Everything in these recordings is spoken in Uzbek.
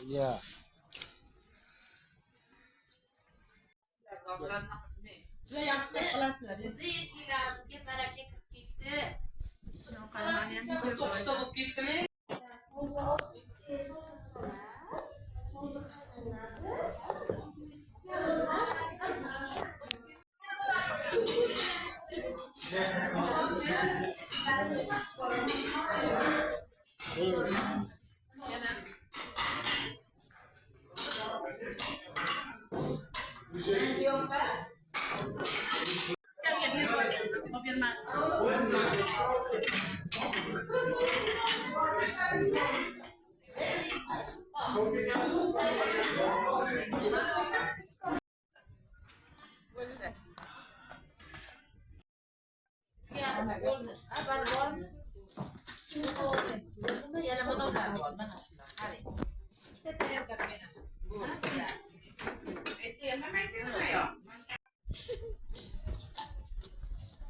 Ya. Sizlar yaxshi qilasizlar. Bizni yetkilarimizga baraka kirib ketdi. Qalaman ham to'xta bo'lib ketdilar.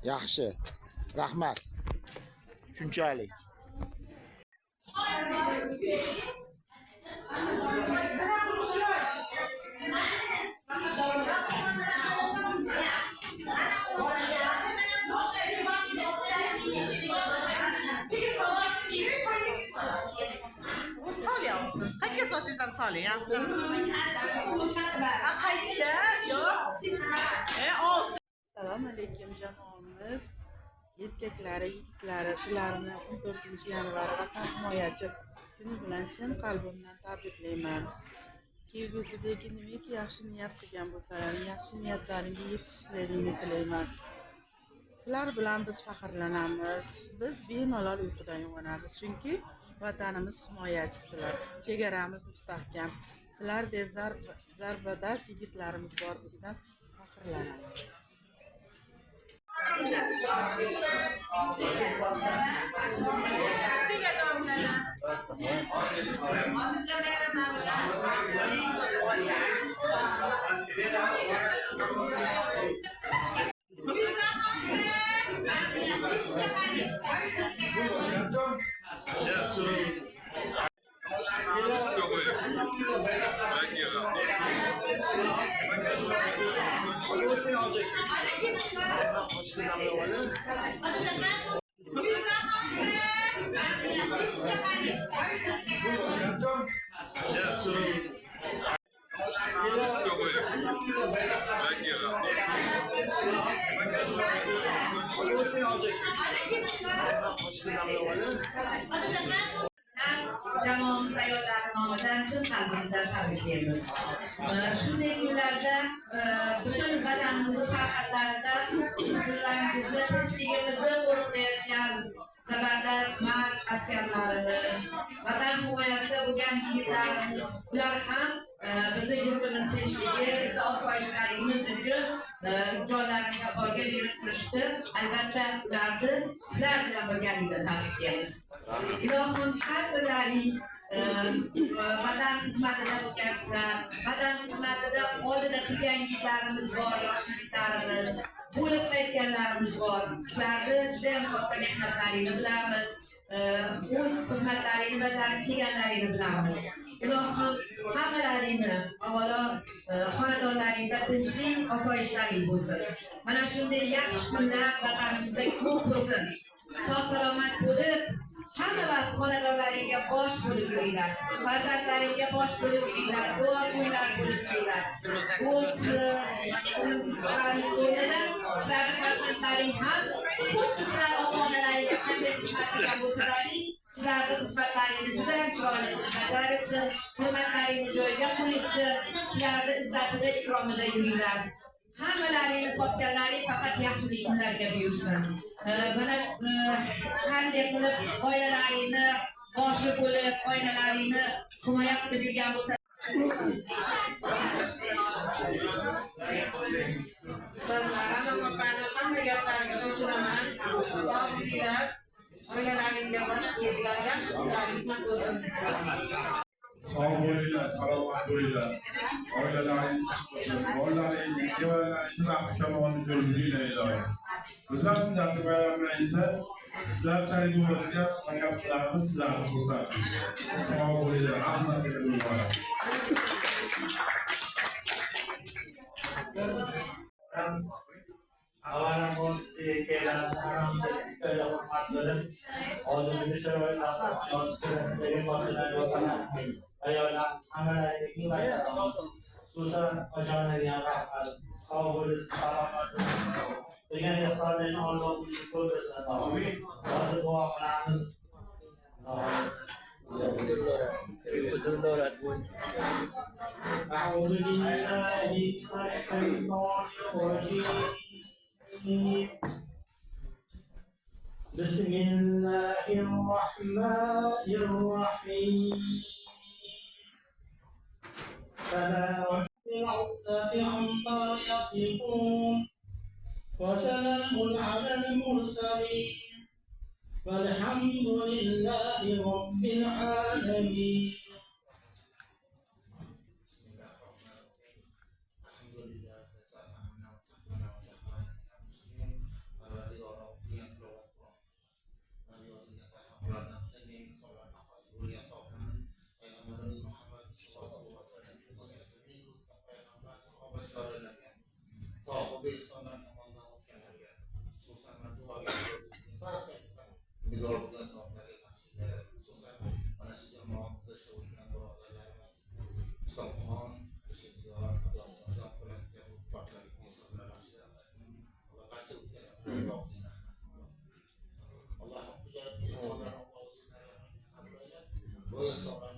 Yaxshi. Rahmat. Shunchalik. Qayerga so'zingiz ham soling, yaxshi. Qayerga? Yo'q. Assalomu alaykum jamoamiz, erkaklari, yigitlari, sizlarni 14-yanvar Vatan himoyachi kuni bilan chin qalbimdan tabriklayman. Kelgusidagi nimaiki yaxshi niyat qilgan bo'lsalaring, yaxshi niyatlaringga yetishishlaringni tilayman. Sizlar bilan biz faxrlanamiz. Biz bemalol uyqudan uyg'onamiz, chunki vatanimiz himoyachisizlar. Chegaramiz mustahkam. Sizlardek zarbadast yigitlarimiz borligidan faxrlanamiz. Jamoamiz ayollari nomidan chin qalbimizdan tabriklaymiz. Shunday kunlarda butun vatanimiz sarhadlarida siz bilan bizni tinchligimizni qo'riqlayotgan zabardast mard askarlarimiz, vatan himoyasida bo'lgan yigitlarimiz, ular ham bizni yurtimiz tinchligi, bizni osoyishtaligimiz uchun jonlarini qaborga berib turishdi. Albatta ularni sizlar bilan birgalikda tabriklaymiz. Ilohim har birlaring vatan xizmatida o'tkazsizlar. Vatan xizmatida oldida turgan yigitlarimiz bor, yosh yigitlarimiz, bo'lib qaytganlarimiz bor. Sizlarni juda ham katta mehnatlaringni bilamiz. O'z xizmatlaringni bajarib kelganlaringni bilamiz. Ilohim hammalaringni avvalo xonadonlaringda tinchlik, osoyishtalik bo'lsin. Mana shunday yaxshi kunlar vatanimizda ko'p bo'lsin. Sog' salomat bo'lib, hamma vaqt xonadonlaringga bosh bo'lib yuringlar. Farzandlaringga bosh bo'lib yuringlar. Duogo'ylar bo'lib yuringlar. O'rnida sizlarning farzandlaring ham xuddi sizlar ota-onalaringga qanday xizmat qilgan bo'lsalaring, sizlarni xizmatlaringni juda ham chiroyli bajarishsin, hurmatlaringni joyiga qo'yishsin, sizlarni izzatida, ikromida yuringlar. Hammalaringni topganlaring faqat yaxshilik kunlarga buyursin. Mana qanday qilib oilalaringni boshi bo'lib, oilalaringni himoya qilib yurgan bo'lsa Barlarama gaplaringga shoshilaman. Sog' bo'linglar. Oilalaringga boshqa bo'linglar. Yaxshi kunlaringizni ko'rsin. Sog' bo'linglar, salomat bo'linglar. Oilalaringiz bo'lsin, bolalaringiz, nevaralaringiz baxti kamolini ko'ringlar iloyim. Biz ham sizlarni bayramlayda sizlarchalik bo'lmasiga harakat qilamiz, sizlarni ko'rsatamiz. Sog' bo'linglar, rahmat bo'linglar. Avvalambor sizga kelganlarni hurmat qilib, oldimizda sharoit asosida boshlanayotgan ayollar hammalaringga xususan ojonaga rahmat. Sog' bo'lasiz, salomat bo'lasiz. Degan ehsonlarni Alloh o'zi ko'rsin. Amin. Hozir duo qilamiz. أعوذ بالله من الشيطان الرجيم بسم الله الرحمن الرحيم فلا رب العزة عما يصفون وسلام على المرسلين والحمد لله رب العالمين. Buyur sonra.